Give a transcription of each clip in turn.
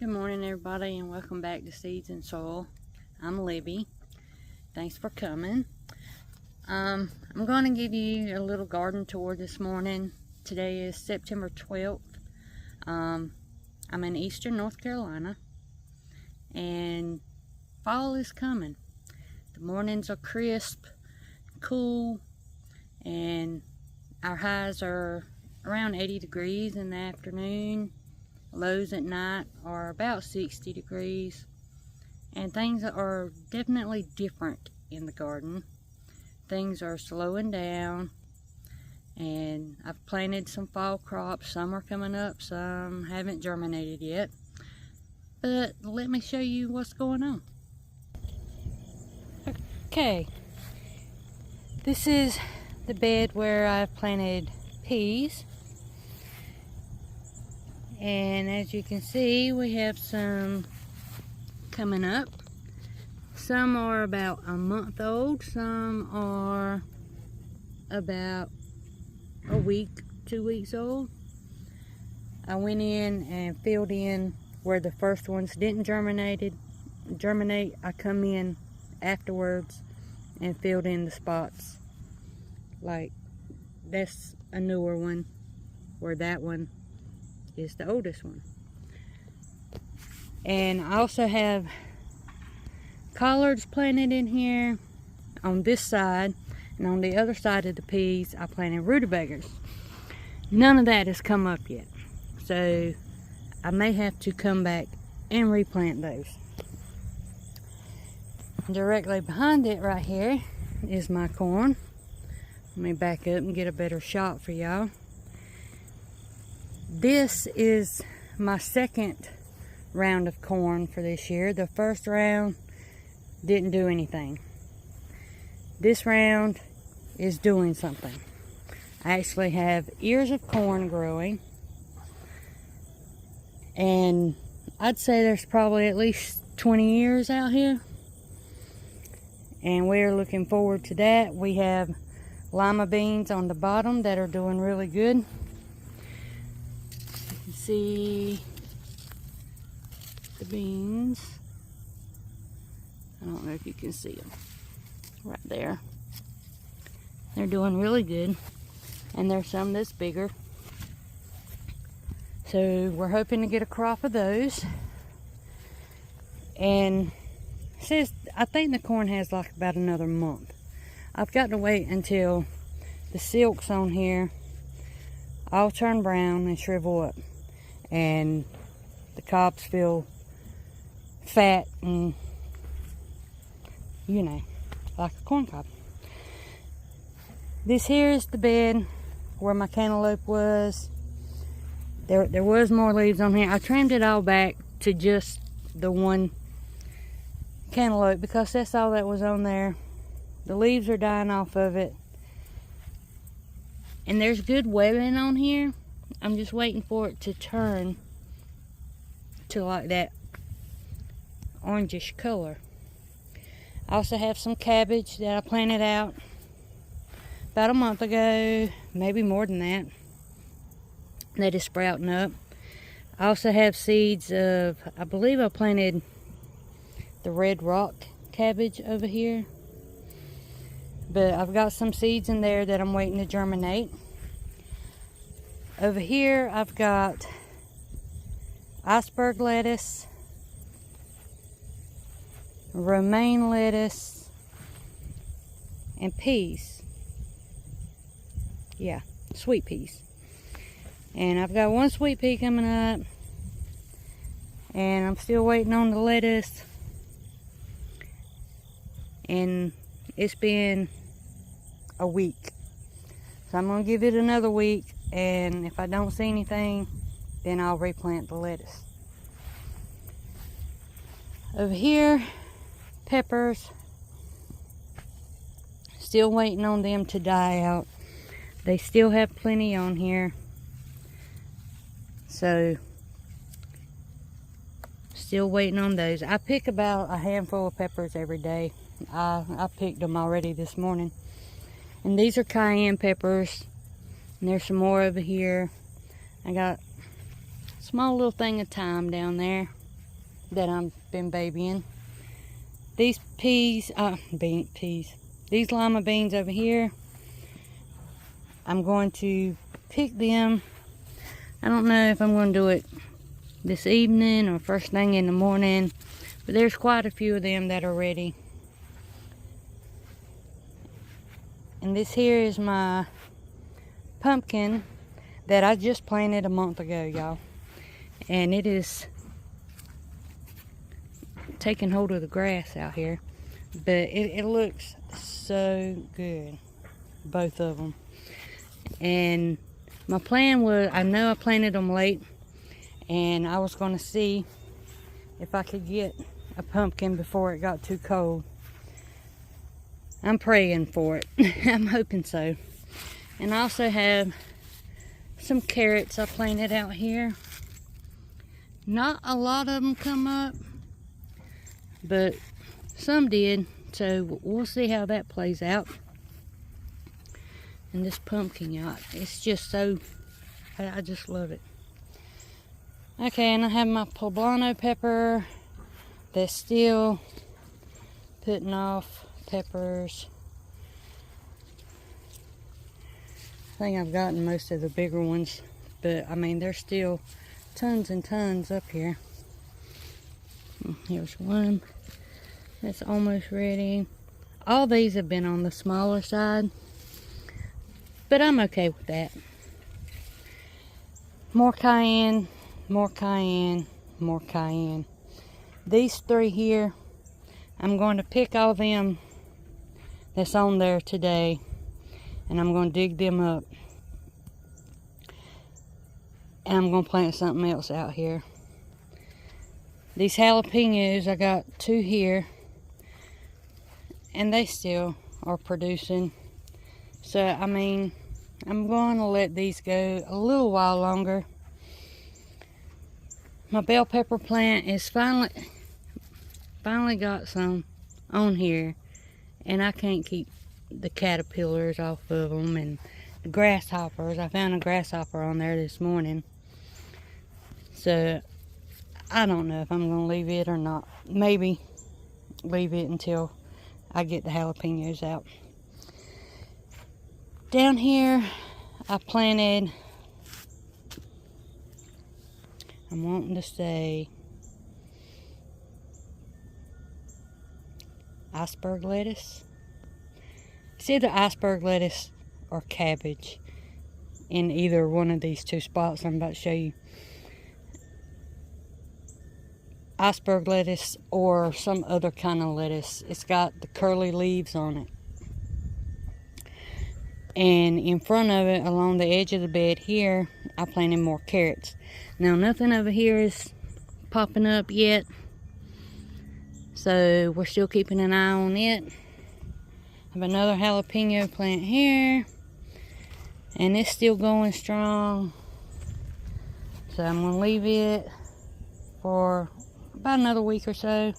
Good morning, everybody, and welcome back to Seeds and Soil. I'm Libby. Thanks for coming. I'm going to give you a little garden tour this morning. Today is September 12th. I'm in eastern North Carolina, and fall is coming. The mornings are crisp, cool, and our highs are around 80 degrees in the afternoon. Lows at night are about 60 degrees, and things are definitely different in the garden. Things are slowing down, and I've planted some fall crops. Some are coming up, some haven't germinated yet, but let me show you what's going on. Okay, this is the bed where I've planted peas. And as you can see, we have some coming up. Some are about a month old, some are about a week, 2 weeks old. I went in and filled in where the first ones didn't germinate. I come in afterwards and filled in the spots. Like, that's a newer one, where that one is the oldest one. And I also have collards planted in here on this side, and on the other side of the peas I planted rutabagas. None of that has come up yet, so I may have to come back and replant those. Directly behind it right here is my corn. Let me back up and get a better shot for y'all. This is my second round of corn for this year. The first round didn't do anything. This round is doing something. I actually have ears of corn growing, and I'd say there's probably at least 20 ears out here, and we're looking forward to that. We have lima beans on the bottom that are doing really good. See the beans. I don't know if you can see them right there. They're doing really good, and there's some that's bigger, so we're hoping to get a crop of those. And it says, I think the corn has like about another month. I've got to wait until the silks on here all turn brown and shrivel up, and the cobs feel fat and, you know, like a corn cob. This here is the bed where my cantaloupe was. There was more leaves on here. I trimmed it all back to just the one cantaloupe because that's all that was on there. The leaves are dying off of it, and there's good webbing on here. I'm just waiting for it to turn to like that orangish color. I also have some cabbage that I planted out about a month ago, maybe more than that. That is sprouting up. I also have seeds of, I believe I planted the red rock cabbage over here, but I've got some seeds in there that I'm waiting to germinate. Over here I've got iceberg lettuce, romaine lettuce, and peas. Yeah, sweet peas. And I've got one sweet pea coming up, and I'm still waiting on the lettuce. And it's been a week, so I'm going to give it another week, and if I don't see anything, then I'll replant the lettuce. Over here, peppers, still waiting on them to die out. They still have plenty on here, so still waiting on those. I pick about a handful of peppers every day. I picked them already this morning. And these are cayenne peppers. And there's some more over here. I got a small little thing of thyme down there. that I've been babying. These these lima beans over here, I'm going to pick them. I don't know if I'm going to do it this evening or first thing in the morning, but there's quite a few of them that are ready. And this here is my pumpkin that I just planted a month ago, y'all. And it is taking hold of the grass out here. But it looks so good, both of them. And my plan was, I know I planted them late, and I was going to see if I could get a pumpkin before it got too cold. I'm praying for it. I'm hoping so. And I also have some carrots I planted out here. Not a lot of them come up, but some did. So we'll see how that plays out. And this pumpkin, y'all, it's just so, I just love it. Okay, and I have my poblano pepper that's still putting off peppers. I think I've gotten most of the bigger ones, but I mean, there's still tons and tons up here. Here's one that's almost ready. All these have been on the smaller side, but I'm okay with that. More cayenne, more cayenne, more cayenne. These three here, I'm going to pick all them that's on there today, and I'm going to dig them up. And I'm going to plant something else out here. These jalapenos, I got 2 here, and they still are producing. So, I mean, I'm going to let these go a little while longer. My bell pepper plant is finally got some on here, and I can't keep the caterpillars off of them and the grasshoppers. I found a grasshopper on there this morning. So, I don't know if I'm going to leave it or not. Maybe leave it until I get the jalapenos out. Down here, I planted, I'm wanting to say, iceberg lettuce. It's either iceberg lettuce or cabbage in either one of these 2 spots I'm about to show you. Iceberg lettuce or some other kind of lettuce. It's got the curly leaves on it. And in front of it, along the edge of the bed here, I planted more carrots. Now, nothing over here is popping up yet, so we're still keeping an eye on it. I have another jalapeno plant here, and it's still going strong. So I'm going to leave it for about another week or so.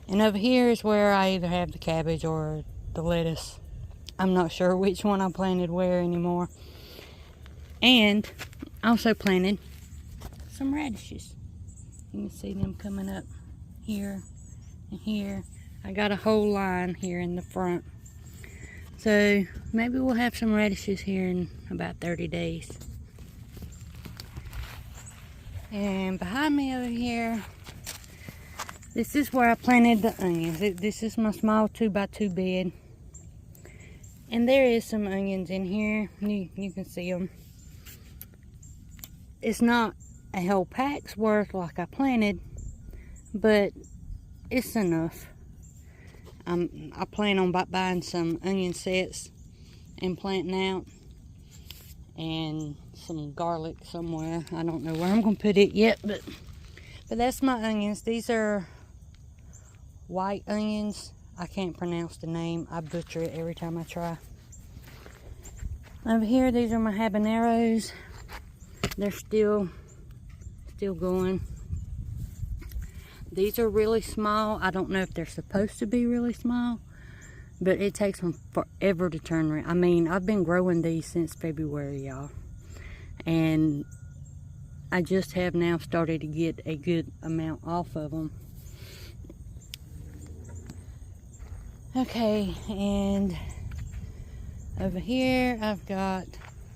And over here is where I either have the cabbage or the lettuce. I'm not sure which one I planted where anymore. And I also planted some radishes. You can see them coming up here and here. I got a whole line here in the front. So maybe we'll have some radishes here in about 30 days. And behind me over here, this is where I planted the onions. This is my small 2x2 bed. And there is some onions in here. You can see them. It's not a whole pack's worth like I planted, but it's enough. I plan on buying some onion sets and planting out. And some garlic somewhere. I don't know where I'm going to put it yet, but that's my onions. These are white onions. I can't pronounce the name. I butcher it every time I try. Over here, these are my habaneros. They're still going. These are really small. I don't know if they're supposed to be really small, but it takes them forever to turn around. I mean, I've been growing these since February, y'all. And I just have now started to get a good amount off of them. Okay, and over here I've got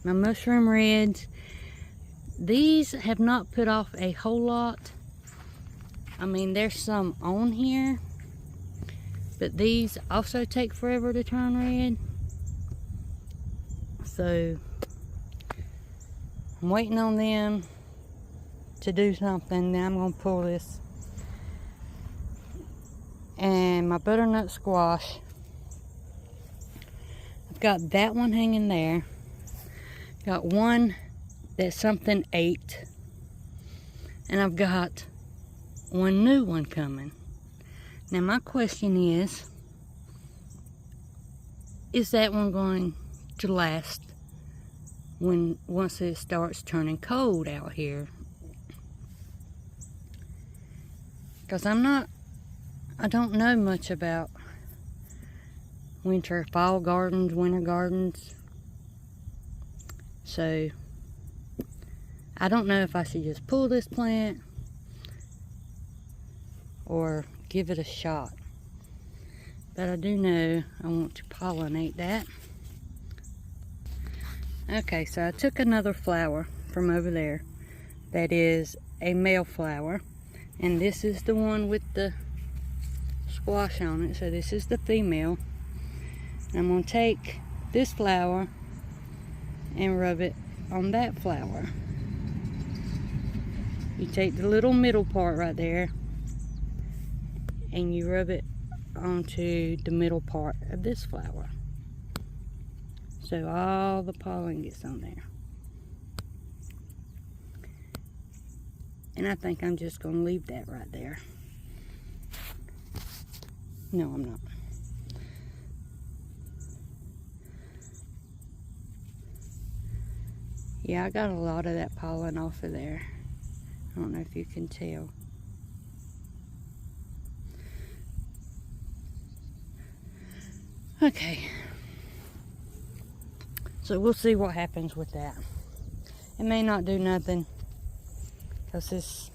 my mushroom reds. These have not put off a whole lot. I mean, there's some on here, but these also take forever to turn red. So I'm waiting on them to do something. Then I'm gonna pull this. And my butternut squash, I've got that one hanging there. Got one that something ate, and I've got one new one coming. Now my question is that one going to last once it starts turning cold out here? Because I don't know much about fall gardens, winter gardens. So I don't know if I should just pull this plant or give it a shot. But I do know I want to pollinate that. Okay, so I took another flower from over there that is a male flower. And this is the one with the squash on it. So this is the female. And I'm going to take this flower and rub it on that flower. You take the little middle part right there and you rub it onto the middle part of this flower. So all the pollen gets on there. And I think I'm just going to leave that right there. No, I'm not. Yeah, I got a lot of that pollen off of there. I don't know if you can tell. Okay. So we'll see what happens with that. It may not do nothing because it's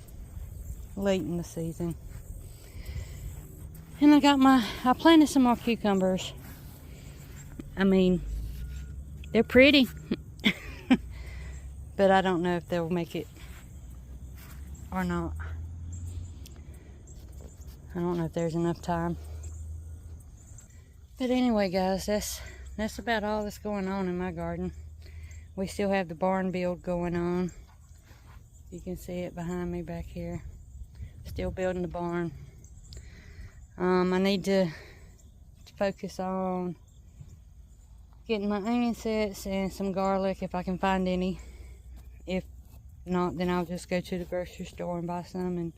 late in the season. And I planted some more cucumbers. I mean, they're pretty. But I don't know if they'll make it or not. I don't know if there's enough time. But anyway, guys, that's about all that's going on in my garden. We still have the barn build going on. You can see it behind me back here. Still building the barn. I need to focus on getting my onion sets and some garlic if I can find any. If not, then I'll just go to the grocery store and buy some and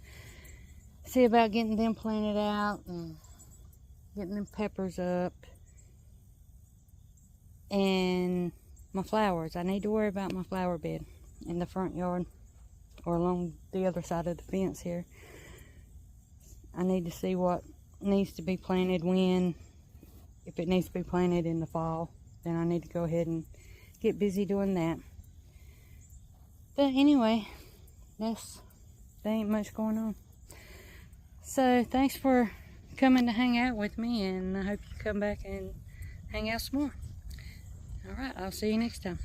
see about getting them planted out and getting them peppers up. And my flowers. I need to worry about my flower bed in the front yard or along the other side of the fence here. I need to see what needs to be planted when. If it needs to be planted in the fall, then I need to go ahead and get busy doing that. But anyway, there ain't much going on. So thanks for coming to hang out with me, and I hope you come back and hang out some more. Alright, I'll see you next time.